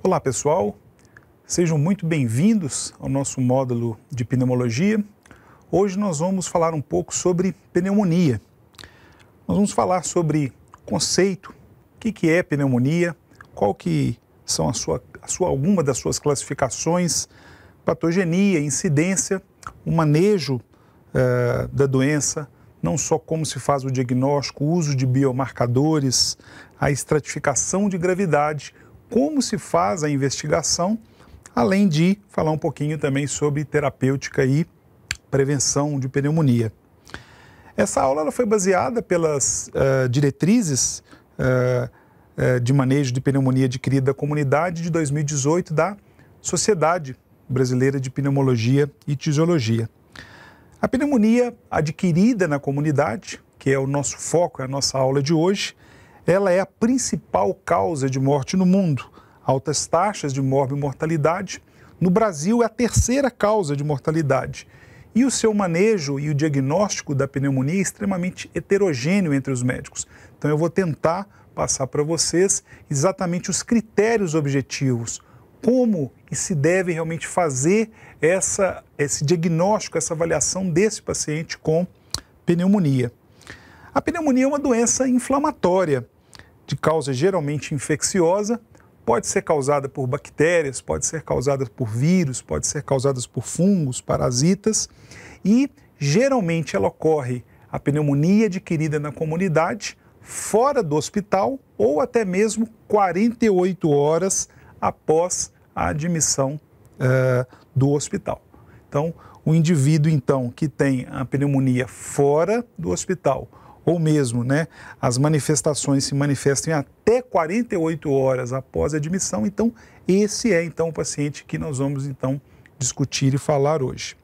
Olá pessoal, sejam muito bem-vindos ao nosso módulo de pneumologia. Hoje nós vamos falar um pouco sobre pneumonia. Nós vamos falar sobre conceito, o que é pneumonia, qual que são alguma das suas classificações, patogenia, incidência, o manejo da doença, não só como se faz o diagnóstico, o uso de biomarcadores, a estratificação de gravidade, como se faz a investigação, além de falar um pouquinho também sobre terapêutica e prevenção de pneumonia. Essa aula ela foi baseada pelas diretrizes de manejo de pneumonia adquirida da comunidade de 2018 da Sociedade Brasileira de Pneumologia e Tisiologia. A pneumonia adquirida na comunidade, que é o nosso foco, é a nossa aula de hoje, ela é a principal causa de morte no mundo. Altas taxas de morbimortalidade. No Brasil, é a terceira causa de mortalidade. E o seu manejo e o diagnóstico da pneumonia é extremamente heterogêneo entre os médicos. Então, eu vou tentar passar para vocês exatamente os objetivos, como que se deve realmente fazer esse diagnóstico, essa avaliação desse paciente com pneumonia. A pneumonia é uma doença inflamatória, de causa geralmente infecciosa, pode ser causada por bactérias, pode ser causada por vírus, pode ser causada por fungos, parasitas, e geralmente ela ocorre, a pneumonia adquirida na comunidade, fora do hospital ou até mesmo 48 horas após a admissão do hospital. Então, o indivíduo então que tem a pneumonia fora do hospital, ou mesmo, as manifestações se manifestam em até 48 horas após a admissão, então esse é então o paciente que nós vamos então discutir e falar hoje.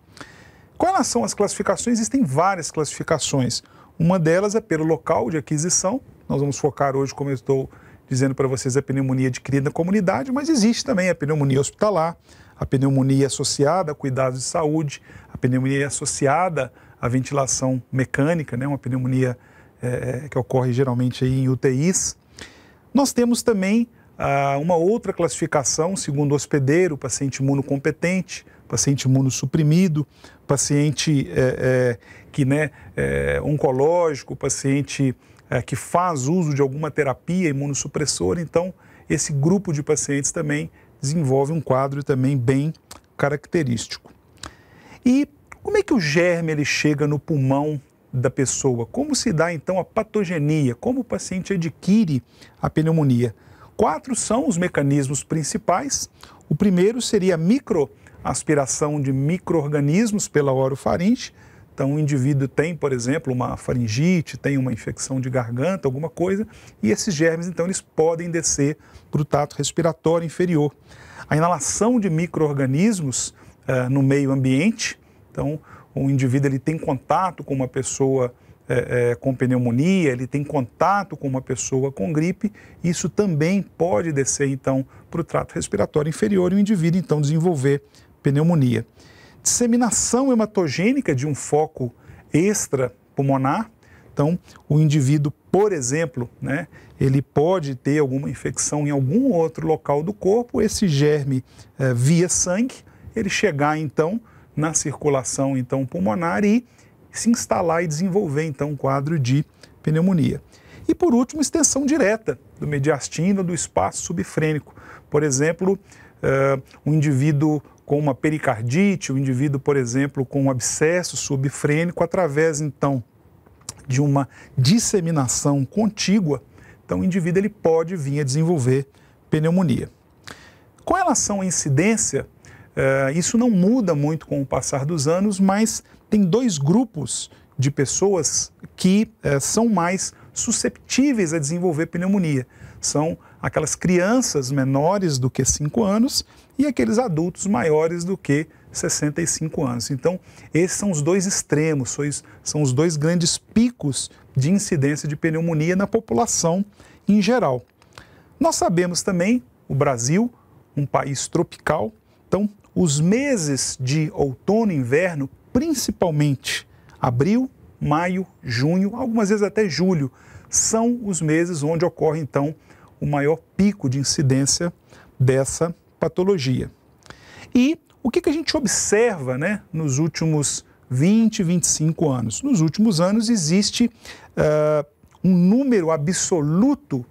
Quais são as classificações? Existem várias classificações. Uma delas é pelo local de aquisição. Nós vamos focar hoje, como eu estou dizendo para vocês, a pneumonia adquirida na comunidade, mas existe também a pneumonia hospitalar, a pneumonia associada a cuidados de saúde, a pneumonia associada à ventilação mecânica, uma pneumonia que ocorre geralmente aí em UTIs. Nós temos também uma outra classificação, segundo o hospedeiro, paciente imunocompetente, paciente imunossuprimido, paciente oncológico, paciente que faz uso de alguma terapia imunossupressora. Então, esse grupo de pacientes também desenvolve um quadro também bem característico. E como é que o germe ele chega no pulmão da pessoa? Como se dá então a patogenia? Como o paciente adquire a pneumonia? 4 são os mecanismos principais. O primeiro seria a microaspiração de micro-organismos pela orofaringe. Então, o indivíduo tem, por exemplo, uma faringite, tem uma infecção de garganta, alguma coisa, e esses germes, então, eles podem descer para o trato respiratório inferior. A inalação de micro-organismos no meio ambiente, então, o indivíduo ele tem contato com uma pessoa com pneumonia, ele tem contato com uma pessoa com gripe, isso também pode descer, então, para o trato respiratório inferior e o indivíduo, então, desenvolver pneumonia. Disseminação hematogênica de um foco extrapulmonar. Então, o indivíduo, por exemplo, ele pode ter alguma infecção em algum outro local do corpo, esse germe via sangue, ele chegar, então, na circulação então, pulmonar e se instalar e desenvolver, então, um quadro de pneumonia. E, por último, extensão direta do mediastino, do espaço subfrênico. Por exemplo, um indivíduo com uma pericardite, um indivíduo, por exemplo, com um abscesso subfrênico, através, então, de uma disseminação contígua, então o indivíduo ele pode vir a desenvolver pneumonia. Com relação à incidência, isso não muda muito com o passar dos anos, mas tem 2 grupos de pessoas que são mais susceptíveis a desenvolver pneumonia. São aquelas crianças menores do que 5 anos e aqueles adultos maiores do que 65 anos. Então, esses são os 2 extremos, são os 2 grandes picos de incidência de pneumonia na população em geral. Nós sabemos também, o Brasil, um país tropical, então, os meses de outono e inverno, principalmente abril, maio, junho, algumas vezes até julho, são os meses onde ocorre, então, o maior pico de incidência dessa patologia. E o que a gente observa, né, nos últimos 20, 25 anos? Nos últimos anos existe um número absoluto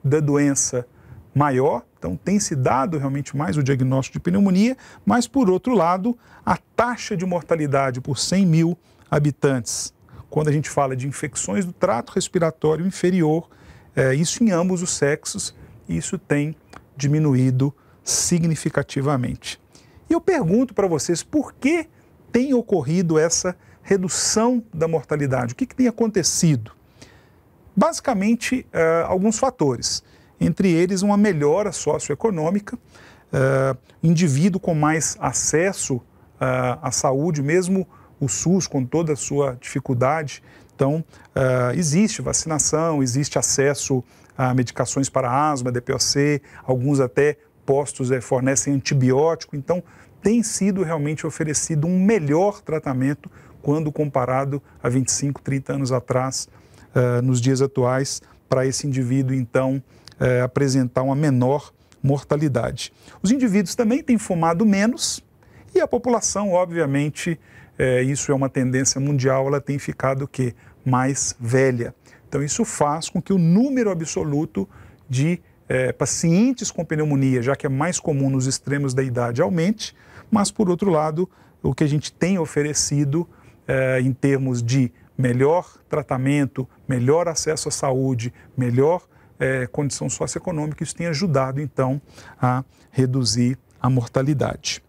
da doença maior, então tem se dado realmente mais o diagnóstico de pneumonia, mas por outro lado, a taxa de mortalidade por 100 mil habitantes, quando a gente fala de infecções do trato respiratório inferior, isso em ambos os sexos, isso tem diminuído significativamente. E eu pergunto para vocês, por que tem ocorrido essa redução da mortalidade? O que tem acontecido? Basicamente, alguns fatores, entre eles uma melhora socioeconômica, indivíduo com mais acesso à saúde, mesmo o SUS com toda a sua dificuldade. Então, existe vacinação, existe acesso a medicações para asma, DPOC, alguns até postos fornecem antibiótico, então tem sido realmente oferecido um melhor tratamento quando comparado a 25, 30 anos atrás, nos dias atuais, para esse indivíduo, então, apresentar uma menor mortalidade. Os indivíduos também têm fumado menos e a população, obviamente, isso é uma tendência mundial, ela tem ficado o quê? Mais velha. Então, isso faz com que o número absoluto de pacientes com pneumonia, já que é mais comum nos extremos da idade, aumente, mas, por outro lado, o que a gente tem oferecido em termos de melhor tratamento, melhor acesso à saúde, melhor condição socioeconômica, isso tem ajudado, então, a reduzir a mortalidade.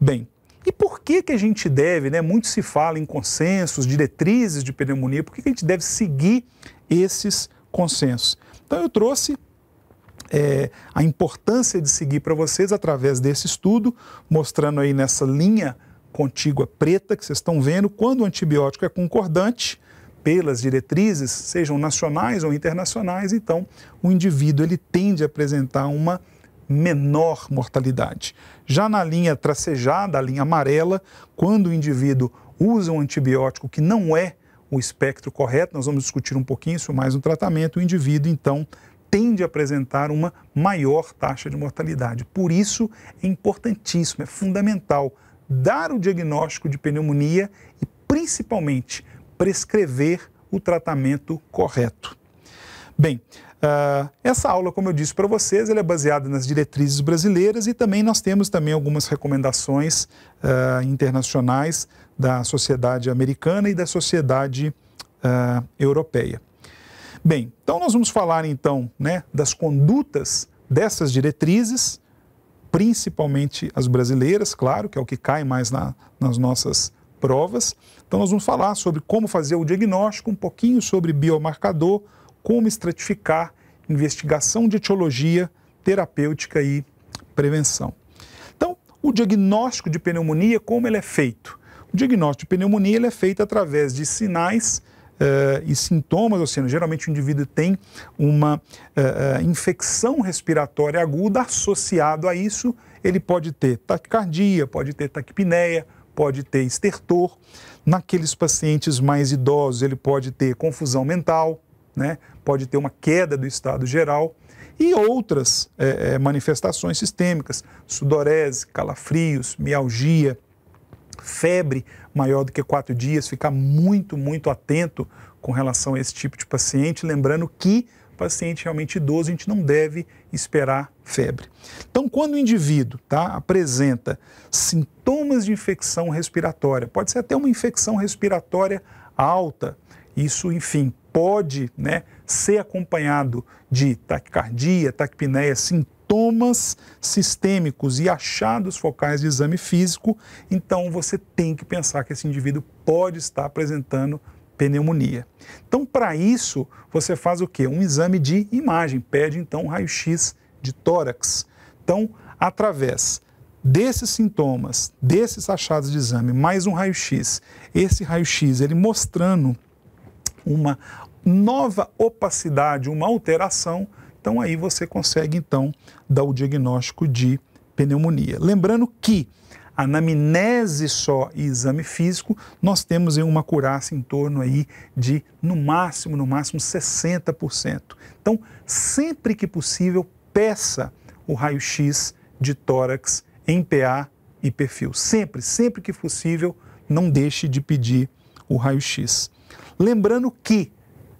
Bem, e por que a gente deve, né, muito se fala em consensos, diretrizes de pneumonia, por que a gente deve seguir esses consensos? Então, eu trouxe a importância de seguir para vocês através desse estudo, mostrando aí nessa linha contígua preta que vocês estão vendo, quando o antibiótico é concordante, pelas diretrizes, sejam nacionais ou internacionais, então o indivíduo ele tende a apresentar uma menor mortalidade. Já na linha tracejada, a linha amarela, quando o indivíduo usa um antibiótico que não é o espectro correto, nós vamos discutir um pouquinho isso mais no tratamento, o indivíduo então tende a apresentar uma maior taxa de mortalidade. Por isso é importantíssimo, é fundamental dar o diagnóstico de pneumonia e principalmente prescrever o tratamento correto. Bem, essa aula, como eu disse para vocês, ela é baseada nas diretrizes brasileiras e também nós temos também algumas recomendações internacionais da sociedade americana e da sociedade europeia. Bem, então nós vamos falar então, né, das condutas dessas diretrizes, principalmente as brasileiras, claro, que é o que cai mais nas nossas provas. Então nós vamos falar sobre como fazer o diagnóstico, um pouquinho sobre biomarcador, como estratificar, investigação de etiologia, terapêutica e prevenção. Então, o diagnóstico de pneumonia, como ele é feito? O diagnóstico de pneumonia ele é feito através de sinais e sintomas, ou seja, geralmente o indivíduo tem uma infecção respiratória aguda, associado a isso, ele pode ter taquicardia, pode ter taquipneia, pode ter estertor. Naqueles pacientes mais idosos, ele pode ter confusão mental, né? Pode ter uma queda do estado geral e outras manifestações sistêmicas, sudorese, calafrios, mialgia, febre maior do que 4 dias, ficar muito, muito atento com relação a esse tipo de paciente, lembrando que paciente realmente idoso, a gente não deve esperar febre. Então, quando o indivíduo apresenta sintomas de infecção respiratória, pode ser até uma infecção respiratória alta, isso, enfim, pode, né, ser acompanhado de taquicardia, taquipneia, sintomas sistêmicos e achados focais de exame físico, então você tem que pensar que esse indivíduo pode estar apresentando pneumonia. Então, para isso, você faz o quê? Um exame de imagem, pede então um raio-x de tórax. Então, através desses sintomas, desses achados de exame, mais um raio-x, esse raio-x ele mostrando uma nova opacidade, uma alteração, então aí você consegue então dar o diagnóstico de pneumonia. Lembrando que anamnese só e exame físico, nós temos uma acurácia em torno aí de, no máximo 60%. Então, sempre que possível, peça o raio-x de tórax em PA e perfil. Sempre que possível, não deixe de pedir o raio-x. Lembrando que,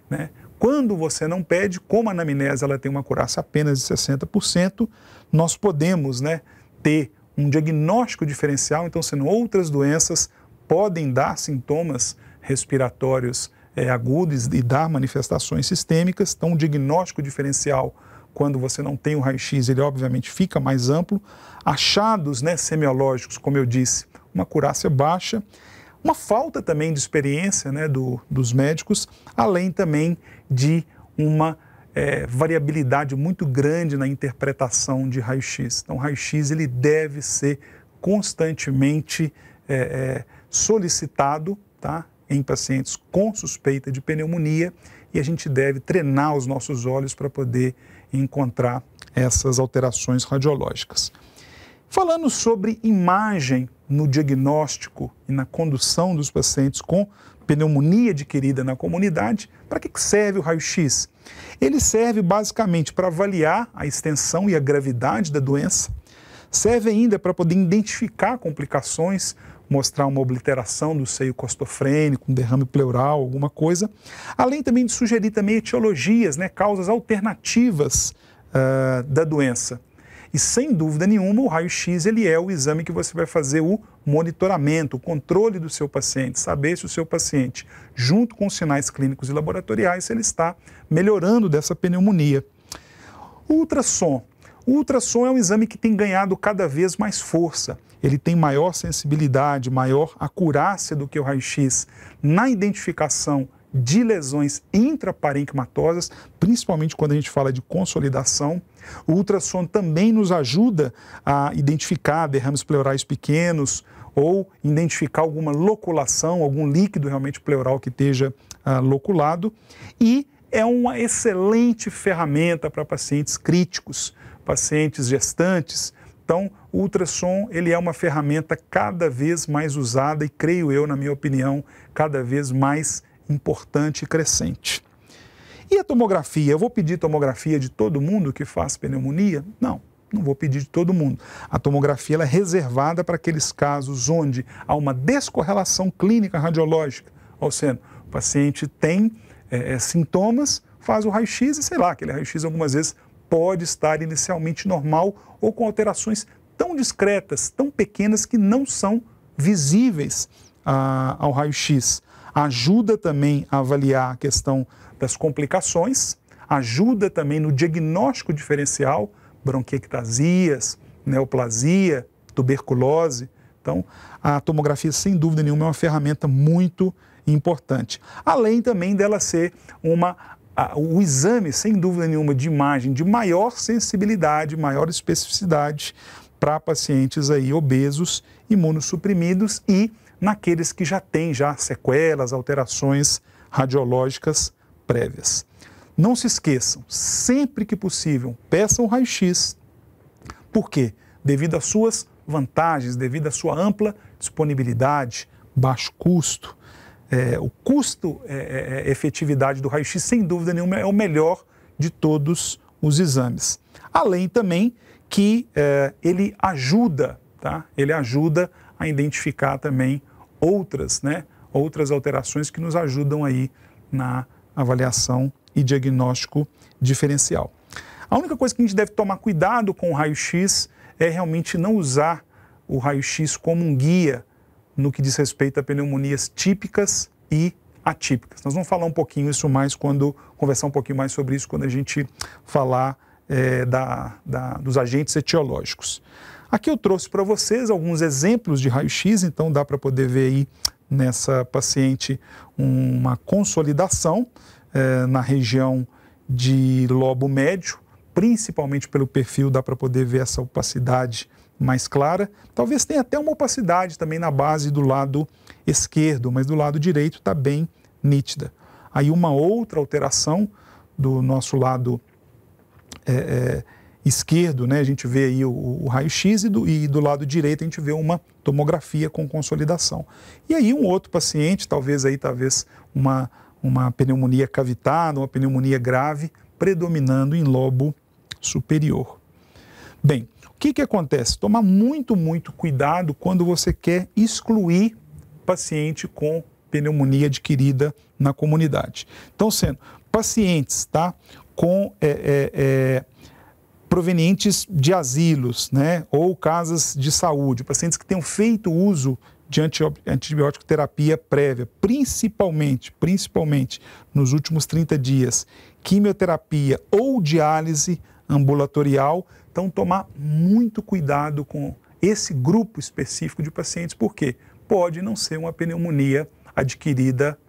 né, quando você não pede, como a anamnese ela tem uma acurácia apenas de 60%, nós podemos, né, ter um diagnóstico diferencial, então sendo outras doenças podem dar sintomas respiratórios agudos e dar manifestações sistêmicas, então o diagnóstico diferencial, quando você não tem o raio-x, ele obviamente fica mais amplo. Achados, né, semiológicos, como eu disse, uma acurácia baixa, uma falta também de experiência, né, dos médicos, além também de uma variabilidade muito grande na interpretação de raio-x. Então, o raio-x ele deve ser constantemente solicitado, tá, em pacientes com suspeita de pneumonia, e a gente deve treinar os nossos olhos para poder encontrar essas alterações radiológicas. Falando sobre imagem no diagnóstico e na condução dos pacientes com pneumonia adquirida na comunidade, para que serve o raio-x? Ele serve basicamente para avaliar a extensão e a gravidade da doença, serve ainda para poder identificar complicações, mostrar uma obliteração do seio costofrênico, um derrame pleural, alguma coisa, além também de sugerir também etiologias, né, causas alternativas da doença. E sem dúvida nenhuma, o raio-x ele é o exame que você vai fazer o monitoramento, o controle do seu paciente, saber se o seu paciente, junto com os sinais clínicos e laboratoriais, se ele está melhorando dessa pneumonia. O ultrassom. O ultrassom é um exame que tem ganhado cada vez mais força. Ele tem maior sensibilidade, maior acurácia do que o raio-x na identificação de lesões intraparenquimatosas, principalmente quando a gente fala de consolidação. O ultrassom também nos ajuda a identificar derrames pleurais pequenos ou identificar alguma loculação, algum líquido realmente pleural que esteja loculado. E é uma excelente ferramenta para pacientes críticos, pacientes gestantes. Então, o ultrassom ele é uma ferramenta cada vez mais usada e, creio eu, na minha opinião, cada vez mais importante e crescente. E a tomografia? Eu vou pedir tomografia de todo mundo que faz pneumonia? Não vou pedir de todo mundo. A tomografia ela é reservada para aqueles casos onde há uma descorrelação clínica radiológica, ou seja, o paciente tem sintomas, faz o raio-x e sei lá, aquele raio-x algumas vezes pode estar inicialmente normal ou com alterações tão discretas, tão pequenas que não são visíveis ao raio-x. Ajuda também a avaliar a questão das complicações, ajuda também no diagnóstico diferencial, bronquiectasias, neoplasia, tuberculose. Então, a tomografia, sem dúvida nenhuma, é uma ferramenta muito importante. Além também dela ser o exame, sem dúvida nenhuma, de imagem de maior sensibilidade, maior especificidade para pacientes aí obesos, imunossuprimidos e naqueles que já têm sequelas, alterações radiológicas prévias. Não se esqueçam, sempre que possível, peçam o raio-x. Por quê? Devido às suas vantagens, devido à sua ampla disponibilidade, baixo custo. O custo-efetividade do raio-x, sem dúvida nenhuma, é o melhor de todos os exames. Além também que ele ajuda, tá? Ele ajuda a identificar também outras alterações que nos ajudam aí na avaliação e diagnóstico diferencial. A única coisa que a gente deve tomar cuidado com o raio-x é realmente não usar o raio-x como um guia no que diz respeito a pneumonias típicas e atípicas. Nós vamos falar um pouquinho isso mais conversar um pouquinho mais sobre isso quando a gente falar dos agentes etiológicos. Aqui eu trouxe para vocês alguns exemplos de raio-x, então dá para poder ver aí nessa paciente uma consolidação na região de lobo médio, principalmente pelo perfil dá para poder ver essa opacidade mais clara. Talvez tenha até uma opacidade também na base do lado esquerdo, mas do lado direito está bem nítida. Aí uma outra alteração do nosso lado esquerdo, né, a gente vê aí o raio-x e do lado direito a gente vê uma tomografia com consolidação. E aí um outro paciente, talvez uma pneumonia cavitada, uma pneumonia grave, predominando em lobo superior. Bem, o que acontece? Tomar muito cuidado quando você quer excluir paciente com pneumonia adquirida na comunidade. Então, sendo pacientes, tá, com provenientes de asilos, né, ou casas de saúde, pacientes que tenham feito uso de antibiótico terapia prévia, principalmente nos últimos 30 dias, quimioterapia ou diálise ambulatorial. Então, tomar muito cuidado com esse grupo específico de pacientes, porque pode não ser uma pneumonia adquirida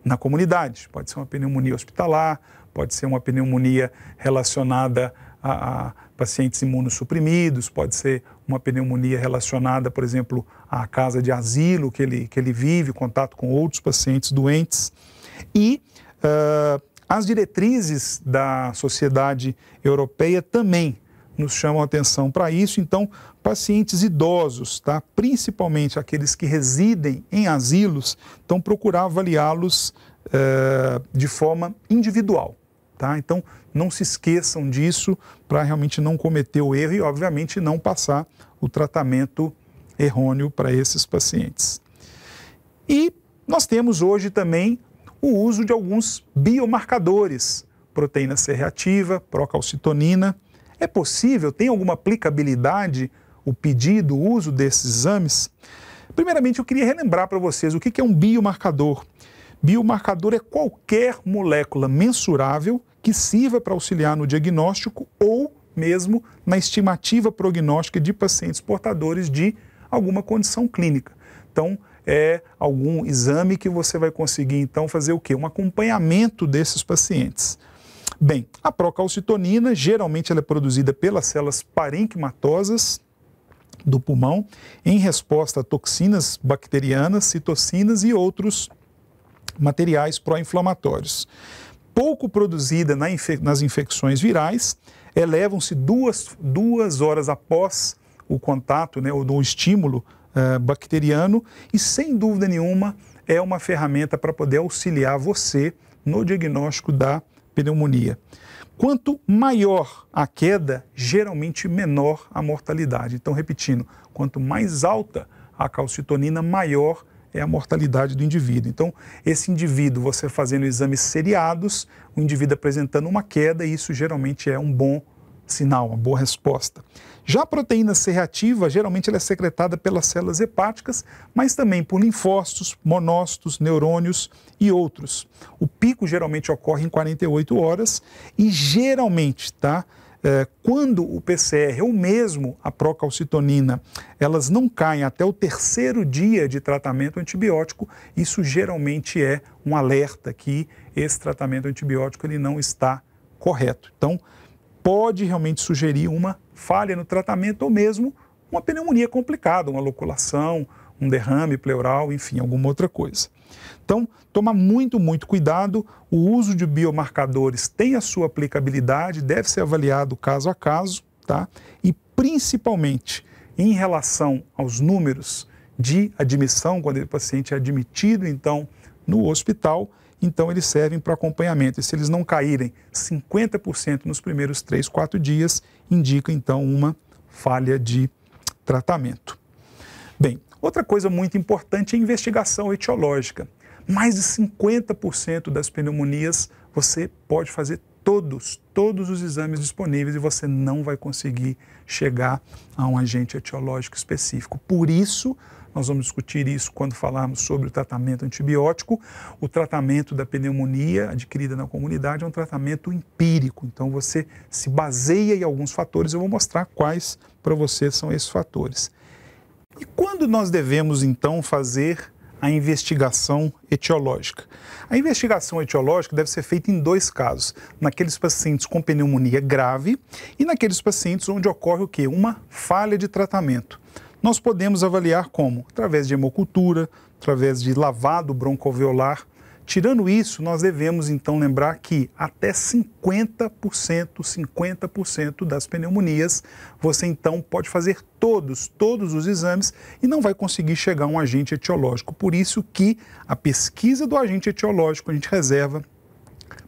na comunidade, pode ser uma pneumonia hospitalar, pode ser uma pneumonia relacionada a pacientes imunossuprimidos, pode ser uma pneumonia relacionada, por exemplo, à casa de asilo que ele vive, contato com outros pacientes doentes. E as diretrizes da Sociedade Europeia também nos chamam a atenção para isso. Então, pacientes idosos, tá? Principalmente aqueles que residem em asilos, então procurar avaliá-los de forma individual. Tá? Então, não se esqueçam disso para realmente não cometer o erro e, obviamente, não passar o tratamento errôneo para esses pacientes. E nós temos hoje também o uso de alguns biomarcadores, proteína C reativa, procalcitonina. É possível, tem alguma aplicabilidade o pedido, o uso desses exames? Primeiramente, eu queria relembrar para vocês o que é um biomarcador. Biomarcador é qualquer molécula mensurável que sirva para auxiliar no diagnóstico ou mesmo na estimativa prognóstica de pacientes portadores de alguma condição clínica. Então, é algum exame que você vai conseguir, então, fazer o quê? Um acompanhamento desses pacientes. Bem, a procalcitonina, geralmente ela é produzida pelas células parenquimatosas do pulmão em resposta a toxinas bacterianas, citocinas e outros materiais pró-inflamatórios. Pouco produzida nas infecções virais, elevam-se duas horas após o contato, né, ou no estímulo bacteriano, e sem dúvida nenhuma é uma ferramenta para poder auxiliar você no diagnóstico da pneumonia. Quanto maior a queda, geralmente menor a mortalidade. Então, repetindo, quanto mais alta a calcitonina, maior é a mortalidade do indivíduo. Então, esse indivíduo, você fazendo exames seriados, o indivíduo apresentando uma queda, isso geralmente é um bom sinal, uma boa resposta. Já a proteína C reativa, geralmente ela é secretada pelas células hepáticas, mas também por linfócitos, monócitos, neurônios e outros. O pico geralmente ocorre em 48 horas e geralmente, tá? Quando o PCR ou mesmo a procalcitonina, elas não caem até o 3º dia de tratamento antibiótico, isso geralmente é um alerta que esse tratamento antibiótico ele não está correto. Então, pode realmente sugerir uma falha no tratamento ou mesmo uma pneumonia complicada, uma loculação, um derrame pleural, enfim, alguma outra coisa. Então, toma muito cuidado. O uso de biomarcadores tem a sua aplicabilidade, deve ser avaliado caso a caso, tá? E principalmente em relação aos números de admissão, quando o paciente é admitido, então, no hospital, então eles servem para acompanhamento. E se eles não caírem 50% nos primeiros 3, 4 dias, indica então uma falha de tratamento. Bem, outra coisa muito importante é a investigação etiológica. Mais de 50% das pneumonias você pode fazer todos os exames disponíveis e você não vai conseguir chegar a um agente etiológico específico. Por isso, nós vamos discutir isso quando falarmos sobre o tratamento antibiótico. O tratamento da pneumonia adquirida na comunidade é um tratamento empírico. Então, você se baseia em alguns fatores. Eu vou mostrar quais para você são esses fatores. E quando nós devemos, então, fazer a investigação etiológica? A investigação etiológica deve ser feita em 2 casos, naqueles pacientes com pneumonia grave e naqueles pacientes onde ocorre o quê? Uma falha de tratamento. Nós podemos avaliar como? Através de hemocultura, através de lavado broncoalveolar. Tirando isso, nós devemos então lembrar que até 50% das pneumonias, você então pode fazer todos os exames e não vai conseguir chegar a um agente etiológico. Por isso que a pesquisa do agente etiológico a gente reserva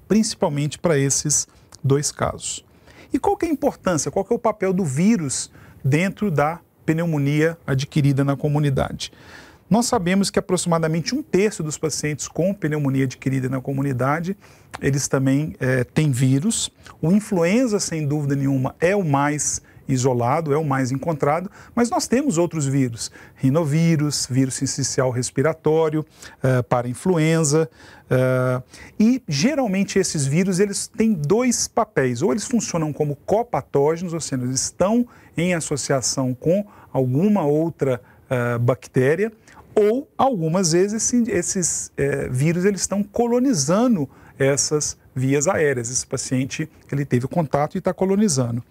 principalmente para esses 2 casos. E qual que é a importância, qual que é o papel do vírus dentro da pneumonia adquirida na comunidade? Nós sabemos que aproximadamente 1/3 dos pacientes com pneumonia adquirida na comunidade, eles também têm vírus. O influenza, sem dúvida nenhuma, é o mais isolado, é o mais encontrado, mas nós temos outros vírus, rinovírus, vírus sincicial respiratório, para influenza, e geralmente esses vírus eles têm dois papéis, ou eles funcionam como copatógenos, ou seja, eles estão em associação com alguma outra bactéria, ou algumas vezes esses vírus eles estão colonizando essas vias aéreas. Esse paciente ele teve contato e está colonizando.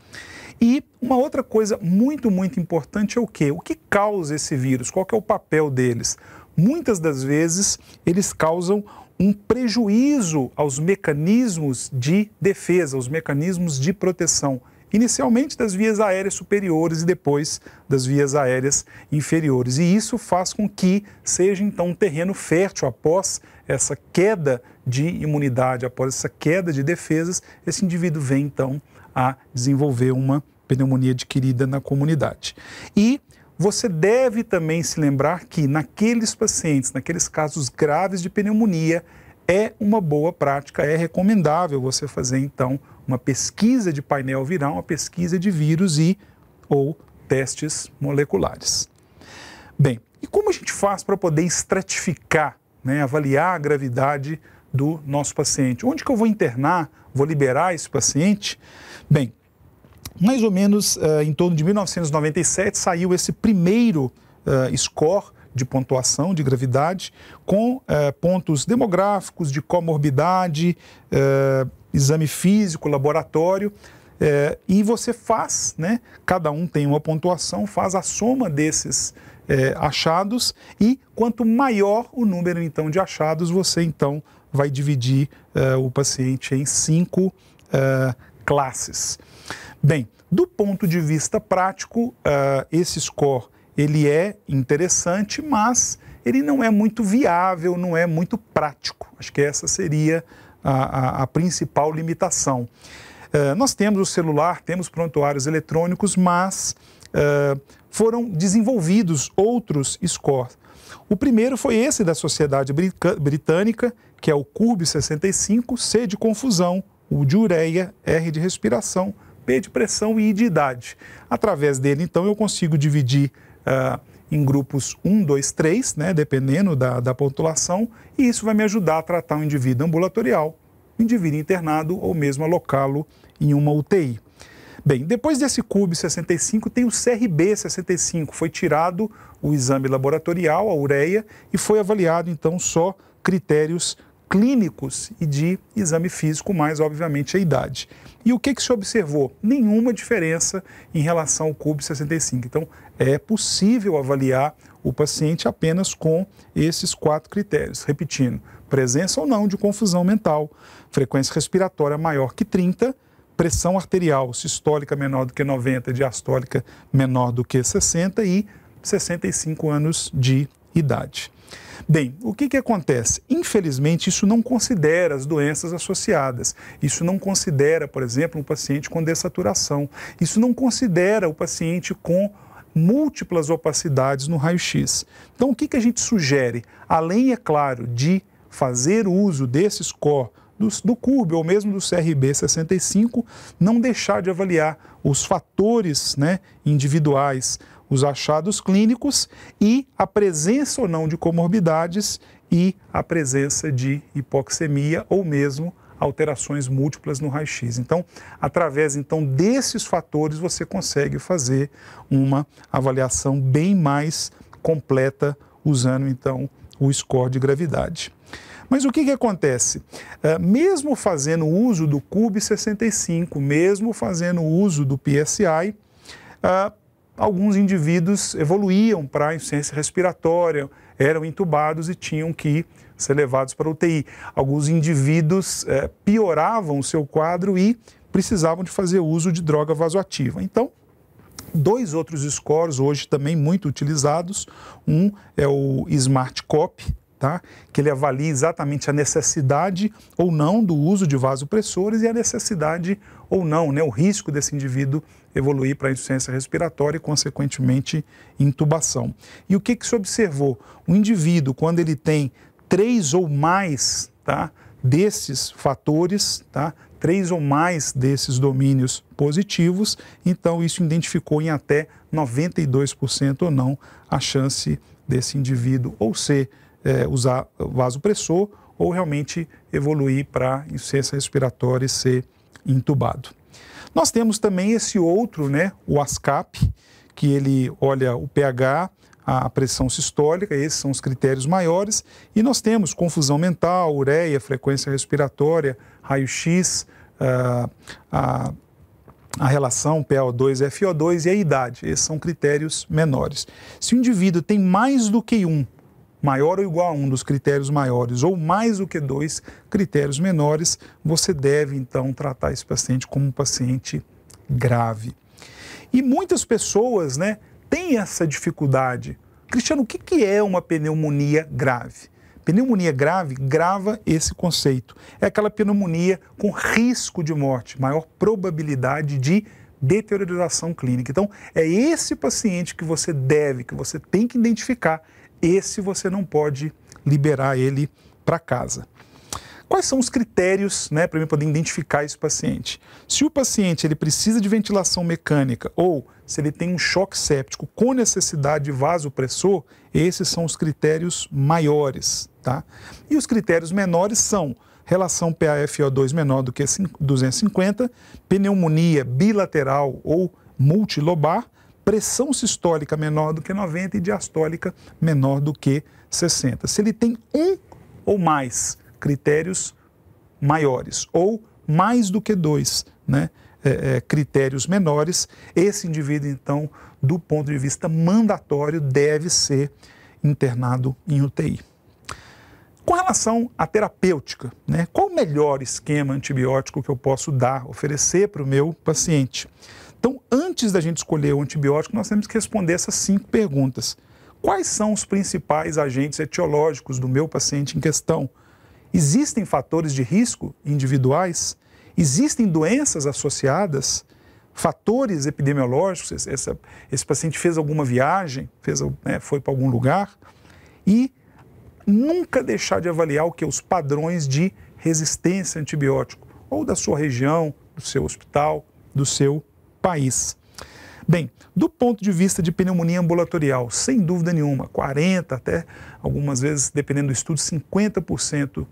E uma outra coisa muito importante é o quê? O que causa esse vírus? Qual que é o papel deles? Muitas das vezes eles causam um prejuízo aos mecanismos de defesa, aos mecanismos de proteção. Inicialmente das vias aéreas superiores e depois das vias aéreas inferiores. E isso faz com que seja então um terreno fértil após essa queda de imunidade, após essa queda de defesas, esse indivíduo vem então a desenvolver uma pneumonia adquirida na comunidade. E você deve também se lembrar que naqueles pacientes, naqueles casos graves de pneumonia, é uma boa prática, é recomendável você fazer então uma pesquisa de painel viral, uma pesquisa de vírus ou testes moleculares. Bem, e como a gente faz para poder estratificar, avaliar a gravidade do nosso paciente? Onde que eu vou internar, vou liberar esse paciente? Bem, mais ou menos em torno de 1997 saiu esse primeiro score de pontuação de gravidade com pontos demográficos, de comorbidade, exame físico, laboratório, e você faz, cada um tem uma pontuação, faz a soma desses achados e quanto maior o número então de achados, você então vai dividir o paciente em 5 classes. Bem, do ponto de vista prático, esse score ele é interessante, mas ele não é muito viável, não é muito prático. Acho que essa seria a principal limitação. Nós temos o celular, temos prontuários eletrônicos, mas foram desenvolvidos outros scores. O primeiro foi esse da Sociedade Britânica, que é o CURB-65, C de confusão, U de ureia, R de respiração, P de pressão e I de idade. Através dele, então, eu consigo dividir em grupos 1, 2, 3, dependendo da pontuação, e isso vai me ajudar a tratar um indivíduo ambulatorial, um indivíduo internado ou mesmo alocá-lo em uma UTI. Bem, depois desse CURB-65 tem o CRB-65, foi tirado o exame laboratorial, a ureia, e foi avaliado então só critérios clínicos e de exame físico, mais obviamente a idade. E o que se observou? Nenhuma diferença em relação ao CURB-65. Então, é possível avaliar o paciente apenas com esses 4 critérios. Repetindo, presença ou não de confusão mental, frequência respiratória maior que 30, pressão arterial sistólica menor do que 90, diastólica menor do que 60 e 65 anos de idade. Bem, o que acontece? Infelizmente, isso não considera as doenças associadas. Isso não considera, por exemplo, um paciente com dessaturação. Isso não considera o paciente com múltiplas opacidades no raio-x. Então, o que a gente sugere? Além, é claro, de fazer uso desse score do CURB ou mesmo do CRB-65, não deixar de avaliar os fatores individuais, os achados clínicos e a presença ou não de comorbidades e a presença de hipoxemia ou mesmo alterações múltiplas no raio-x. Então, através desses fatores, você consegue fazer uma avaliação bem mais completa usando então o score de gravidade. Mas o que acontece? Mesmo fazendo uso do CURB-65, mesmo fazendo uso do PSI, alguns indivíduos evoluíam para a insuficiência respiratória, eram intubados e tinham que ser levados para a UTI. Alguns indivíduos pioravam o seu quadro e precisavam de fazer uso de droga vasoativa. Então, 2 outros scores hoje também muito utilizados. Um é o SMART-COP, tá? Que ele avalie exatamente a necessidade ou não do uso de vasopressores e a necessidade ou não, né, o risco desse indivíduo evoluir para insuficiência respiratória e, consequentemente, intubação. E o que se observou? O indivíduo, quando ele tem 3 ou mais, tá, desses fatores, tá, 3 ou mais desses domínios positivos, então isso identificou em até 92% ou não a chance desse indivíduo ou usar vasopressor ou realmente evoluir para insuficiência respiratória e ser intubado. Nós temos também esse outro, né, o ASCAP, que ele olha o pH, a pressão sistólica, esses são os critérios maiores, e nós temos confusão mental, ureia, frequência respiratória, raio-x, a relação PaO2-FO2 e a idade. Esses são critérios menores. Se o indivíduo tem mais do que um, maior ou igual a um dos critérios maiores, ou mais do que 2 critérios menores, você deve, então, tratar esse paciente como um paciente grave. E muitas pessoas, né, têm essa dificuldade. Cristiano, o que é uma pneumonia grave? Pneumonia grave grava esse conceito. É aquela pneumonia com risco de morte, maior probabilidade de deteriorização clínica. Então, é esse paciente que você tem que identificar. Esse você não pode liberar ele para casa. Quais são os critérios, né, para eu poder identificar esse paciente? Se o paciente ele precisa de ventilação mecânica ou se ele tem um choque séptico com necessidade de vasopressor, esses são os critérios maiores, tá? E os critérios menores são relação PaFO2 menor do que 250, pneumonia bilateral ou multilobar, pressão sistólica menor do que 90 e diastólica menor do que 60. Se ele tem um ou mais critérios maiores ou mais do que 2, né, critérios menores, esse indivíduo, então, do ponto de vista mandatório, deve ser internado em UTI. Com relação à terapêutica, né, qual o melhor esquema antibiótico que eu posso oferecer para o meu paciente? Então, antes da gente escolher o antibiótico, nós temos que responder essas 5 perguntas. Quais são os principais agentes etiológicos do meu paciente em questão? Existem fatores de risco individuais? Existem doenças associadas? Fatores epidemiológicos? Esse paciente fez alguma viagem? Foi para algum lugar? E nunca deixar de avaliar os padrões de resistência a antibiótico, ou da sua região, do seu hospital, do seu país. Bem, do ponto de vista de pneumonia ambulatorial, sem dúvida nenhuma, 40% até algumas vezes, dependendo do estudo, 50%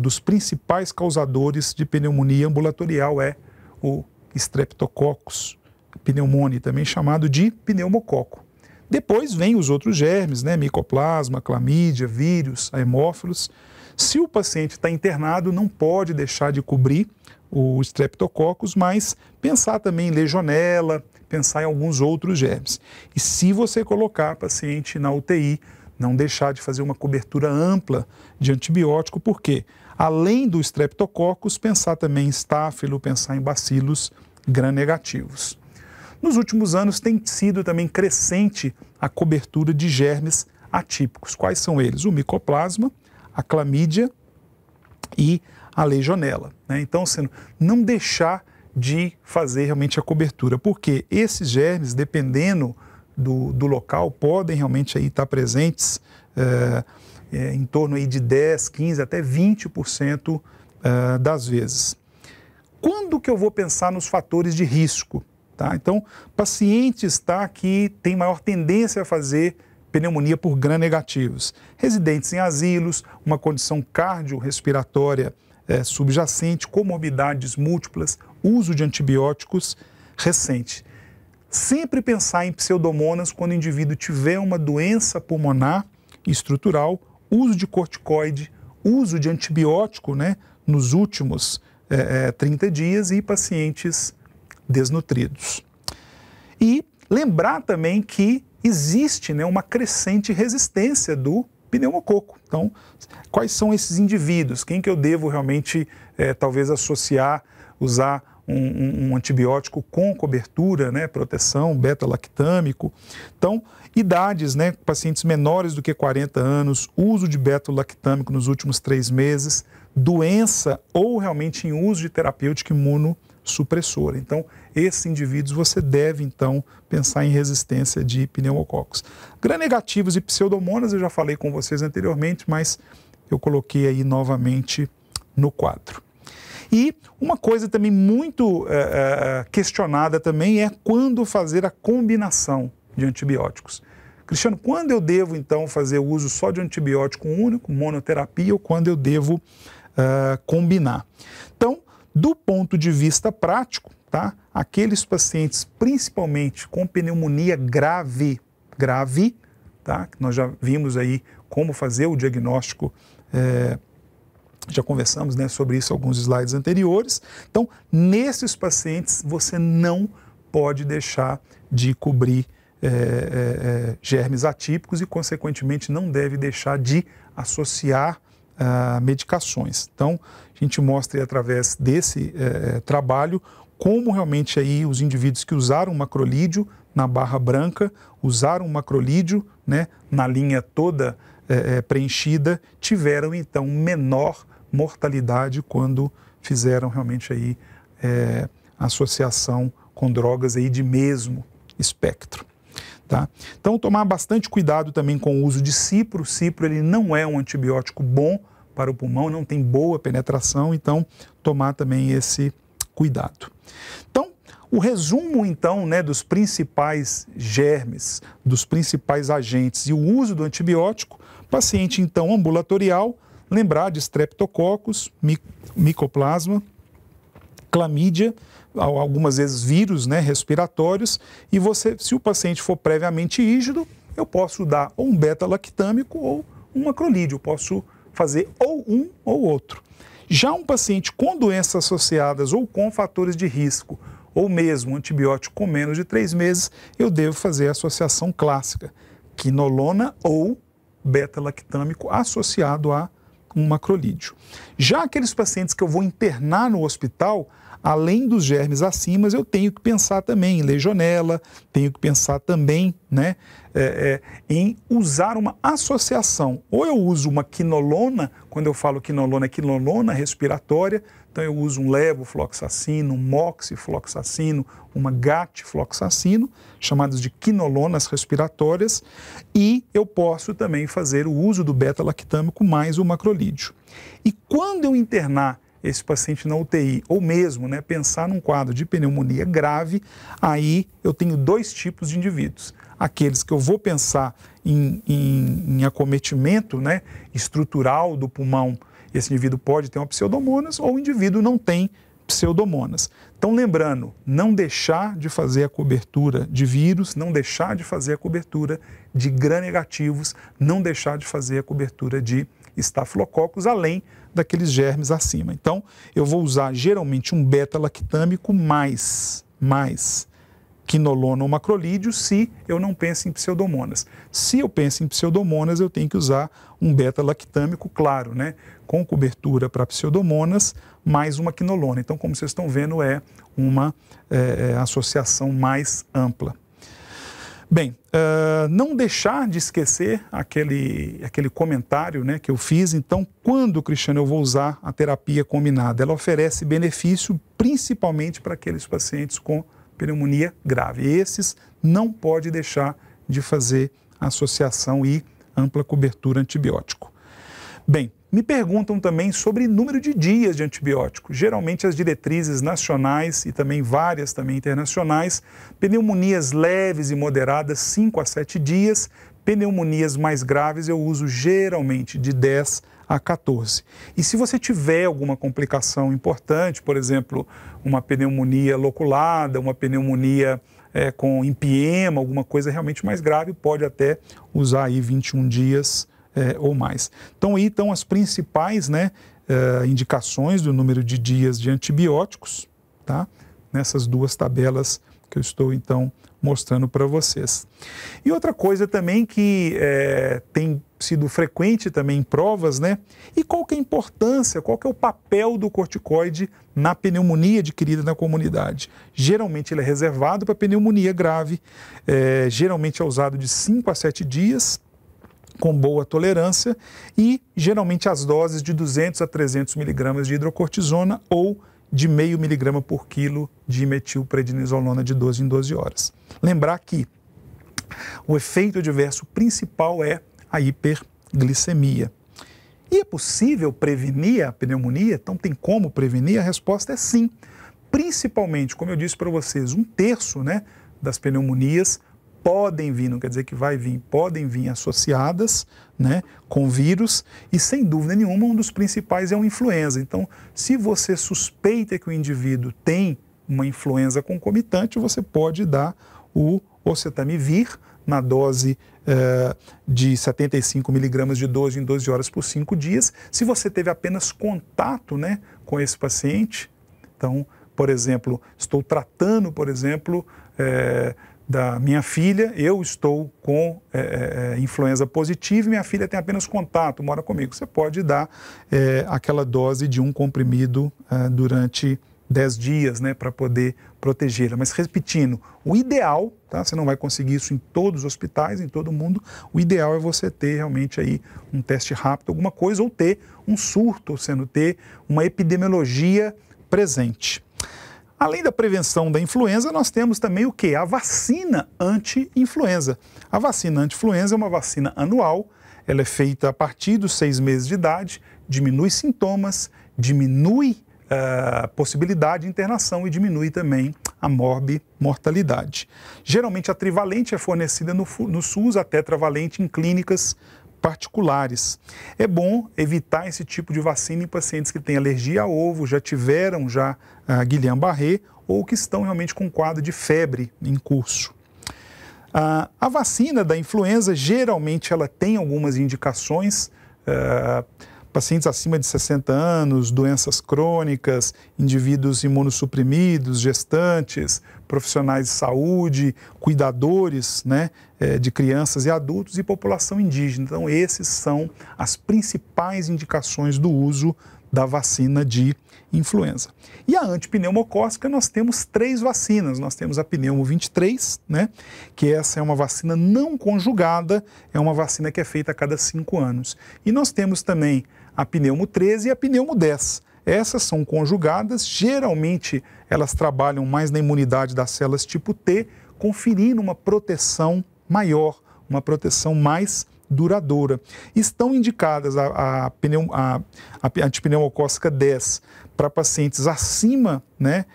dos principais causadores de pneumonia ambulatorial é o Streptococcus pneumoniae, também chamado de pneumococo. Depois vem os outros germes, né, micoplasma, clamídia, vírus, haemófilos. Se o paciente está internado, não pode deixar de cobrir o Streptococcus, mas pensar também em legionela, pensar em alguns outros germes. E se você colocar paciente na UTI, não deixar de fazer uma cobertura ampla de antibiótico, porque além do Streptococcus, pensar também em estáfilo, pensar em bacilos gram-negativos. Nos últimos anos tem sido também crescente a cobertura de germes atípicos. Quais são eles? O micoplasma, a clamídia e a legionela, né? Então, não deixar de fazer realmente a cobertura, porque esses germes, dependendo do local, podem realmente aí estar presentes em torno aí de 10, 15, até 20% das vezes. Quando que eu vou pensar nos fatores de risco? Tá? Então, pacientes que têm maior tendência a fazer pneumonia por gram-negativos, residentes em asilos, uma condição cardiorrespiratória subjacente, comorbidades múltiplas, uso de antibióticos recente. Sempre pensar em pseudomonas quando o indivíduo tiver uma doença pulmonar estrutural, uso de corticoide, uso de antibiótico, né, nos últimos 30 dias e pacientes desnutridos. E lembrar também que existe, né, uma crescente resistência do pneumococo. Então, quais são esses indivíduos? Quem que eu devo realmente, talvez, associar, usar um antibiótico com cobertura, né, proteção, beta-lactâmico? Então, Idades, né? Pacientes menores do que 40 anos, uso de beta-lactâmico nos últimos 3 meses, doença ou realmente em uso de terapêutica imunossupressora. Então, esses indivíduos você deve, então, pensar em resistência de pneumococos. Gram-negativos e pseudomonas, eu já falei com vocês anteriormente, mas eu coloquei aí novamente no quadro. E uma coisa também muito questionada também é quando fazer a combinação de antibióticos. Cristiano, quando eu devo então fazer o uso só de antibiótico único, monoterapia, ou quando eu devo combinar? Então, do ponto de vista prático, tá? Aqueles pacientes principalmente com pneumonia grave, tá? Nós já vimos aí como fazer o diagnóstico, já conversamos, né, sobre isso em alguns slides anteriores. Então, nesses pacientes, você não pode deixar de cobrir germes atípicos e, consequentemente, não deve deixar de associar medicações. Então, a gente mostra aí, através desse trabalho, como realmente aí os indivíduos que usaram macrolídeo na barra branca, usaram macrolídeo, né, na linha toda preenchida, tiveram então menor mortalidade quando fizeram realmente aí associação com drogas aí de mesmo espectro. Tá? Então, tomar bastante cuidado também com o uso de cipro. O cipro ele não é um antibiótico bom para o pulmão, não tem boa penetração, então tomar também esse cuidado. Então, o resumo então, né, dos principais germes, dos principais agentes e o uso do antibiótico, paciente então ambulatorial, lembrar de streptococcus, micoplasma, clamídia, algumas vezes vírus, né, respiratórios, e você, se o paciente for previamente rígido, eu posso dar ou um beta-lactâmico ou um macrolídeo, eu posso fazer ou um ou outro. Já um paciente com doenças associadas ou com fatores de risco, ou mesmo antibiótico com menos de 3 meses, eu devo fazer a associação clássica, quinolona ou beta-lactâmico associado a um macrolídeo. Já aqueles pacientes que eu vou internar no hospital, além dos germes acima, eu tenho que pensar também em legionela, tenho que pensar também, né, em usar uma associação. Ou eu uso uma quinolona, quando eu falo quinolona, é quinolona respiratória, então eu uso um levofloxacino, um moxifloxacino, uma gatifloxacino, chamados de quinolonas respiratórias, e eu posso também fazer o uso do beta-lactâmico mais o macrolídeo. E quando eu internar esse paciente na UTI, ou mesmo, né, pensar num quadro de pneumonia grave, aí eu tenho 2 tipos de indivíduos. Aqueles que eu vou pensar em acometimento, né, estrutural do pulmão, esse indivíduo pode ter uma pseudomonas, ou o indivíduo não tem pseudomonas. Então, lembrando, não deixar de fazer a cobertura de vírus, não deixar de fazer a cobertura de gram-negativos, não deixar de fazer a cobertura de estafilococos, além daqueles germes acima. Então, eu vou usar geralmente um beta-lactâmico mais quinolona ou macrolídeo se eu não penso em pseudomonas. Se eu penso em pseudomonas, eu tenho que usar um beta-lactâmico, claro, né, com cobertura para pseudomonas, mais uma quinolona. Então, como vocês estão vendo, é uma associação mais ampla. Bem, não deixar de esquecer aquele comentário, né, que eu fiz. Então, quando, Cristiano, eu vou usar a terapia combinada? Ela oferece benefício principalmente para aqueles pacientes com pneumonia grave. Esses não pode deixar de fazer associação e ampla cobertura antibiótico. Bem, me perguntam também sobre número de dias de antibiótico. Geralmente as diretrizes nacionais e também várias também internacionais, pneumonias leves e moderadas 5 a 7 dias, pneumonias mais graves eu uso geralmente de 10 a 14. E se você tiver alguma complicação importante, por exemplo, uma pneumonia loculada, uma pneumonia com empiema, alguma coisa realmente mais grave, pode até usar aí 21 dias ou mais. Então, aí estão as principais, né, indicações do número de dias de antibióticos, tá? Nessas 2 tabelas que eu estou então mostrando para vocês. E outra coisa também que tem sido frequente também em provas, né? E qual que é a importância, qual que é o papel do corticoide na pneumonia adquirida na comunidade? Geralmente ele é reservado para pneumonia grave, geralmente é usado de 5 a 7 dias, com boa tolerância, e geralmente as doses de 200 a 300 miligramas de hidrocortisona ou de 0,5 miligrama por quilo de metilprednisolona de 12 em 12 horas. Lembrar que o efeito adverso principal é a hiperglicemia. E é possível prevenir a pneumonia? Então tem como prevenir? A resposta é sim. Principalmente, como eu disse para vocês, 1/3, né, das pneumonias podem vir, não quer dizer que vai vir, podem vir associadas, né, com vírus, e sem dúvida nenhuma um dos principais é uma influenza. Então, se você suspeita que o indivíduo tem uma influenza concomitante, você pode dar o oseltamivir na dose de 75 miligramas de 12 em 12 horas por 5 dias. Se você teve apenas contato, né, com esse paciente, então, por exemplo, estou tratando, por exemplo, da minha filha, eu estou com influenza positiva e minha filha tem apenas contato, mora comigo. Você pode dar aquela dose de um comprimido durante 10 dias, né, para poder protegê-la. Mas repetindo, o ideal, tá, você não vai conseguir isso em todos os hospitais, em todo mundo, o ideal é você ter realmente aí um teste rápido, alguma coisa, ou ter um surto, ou sendo ter uma epidemiologia presente. Além da prevenção da influenza, nós temos também o quê? A vacina anti-influenza. A vacina anti-influenza é uma vacina anual, ela é feita a partir dos 6 meses de idade, diminui sintomas, diminui a possibilidade de internação e diminui também a morbimortalidade. Geralmente a trivalente é fornecida no SUS, a tetravalente em clínicas particulares. É bom evitar esse tipo de vacina em pacientes que têm alergia a ovo, já tiveram a Guillain-Barré ou que estão realmente com quadro de febre em curso. A vacina da influenza, geralmente ela tem algumas indicações, pacientes acima de 60 anos, doenças crônicas, indivíduos imunossuprimidos, gestantes, profissionais de saúde, cuidadores, né, de crianças e adultos e população indígena. Então, esses são as principais indicações do uso da vacina de influenza. E a antipneumocócica, nós temos 3 vacinas. Nós temos a Pneumo 23, né, que essa é uma vacina não conjugada, é uma vacina que é feita a cada 5 anos. E nós temos também a Pneumo 13 e a Pneumo 10. Essas são conjugadas, geralmente elas trabalham mais na imunidade das células tipo T, conferindo uma proteção maior, uma proteção mais duradoura. Estão indicadas a antipneumocócica 10 para pacientes acima, né,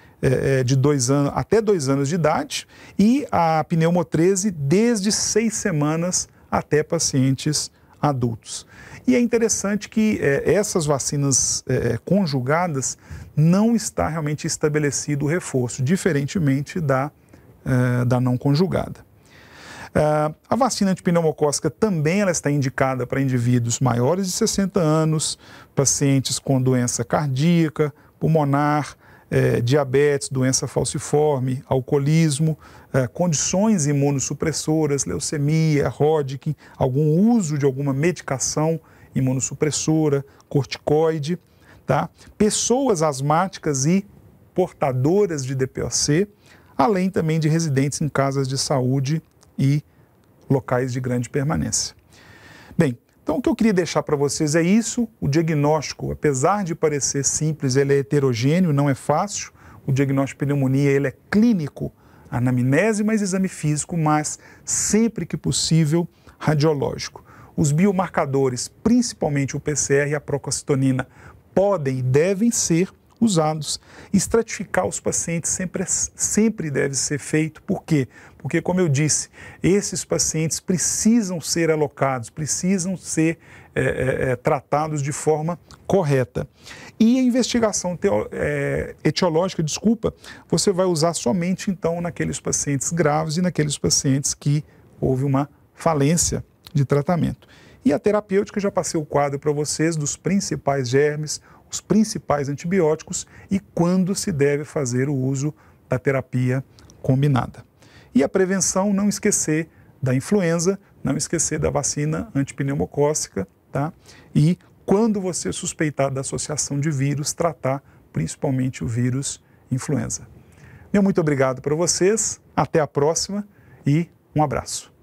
de 2 anos, até 2 anos de idade, e a Pneumo 13 desde 6 semanas até pacientes adultos. E é interessante que essas vacinas conjugadas não está realmente estabelecido o reforço, diferentemente da não conjugada. A vacina antipneumocócica também ela está indicada para indivíduos maiores de 60 anos, pacientes com doença cardíaca, pulmonar, diabetes, doença falciforme, alcoolismo, condições imunossupressoras, leucemia, Hodgkin, algum uso de alguma medicação imunossupressora, corticoide, tá? Pessoas asmáticas e portadoras de DPOC, além também de residentes em casas de saúde e locais de grande permanência. Bem, então o que eu queria deixar para vocês é isso. O diagnóstico, apesar de parecer simples, ele é heterogêneo, não é fácil. O diagnóstico de pneumonia ele é clínico, anamnese mais exame físico, mas sempre que possível radiológico. Os biomarcadores, principalmente o PCR e a procalcitonina, podem e devem ser usados. Estratificar os pacientes sempre deve ser feito. Por quê? Porque, como eu disse, esses pacientes precisam ser alocados, precisam ser tratados de forma correta. E a investigação etiológica, você vai usar somente, então, naqueles pacientes graves e naqueles pacientes que houve uma falência de tratamento. E a terapêutica, já passei o quadro para vocês dos principais germes, os principais antibióticos e quando se deve fazer o uso da terapia combinada. E a prevenção, não esquecer da influenza, não esquecer da vacina antipneumocócica, tá? E quando você suspeitar da associação de vírus, tratar principalmente o vírus influenza. Meu muito obrigado para vocês, até a próxima e um abraço.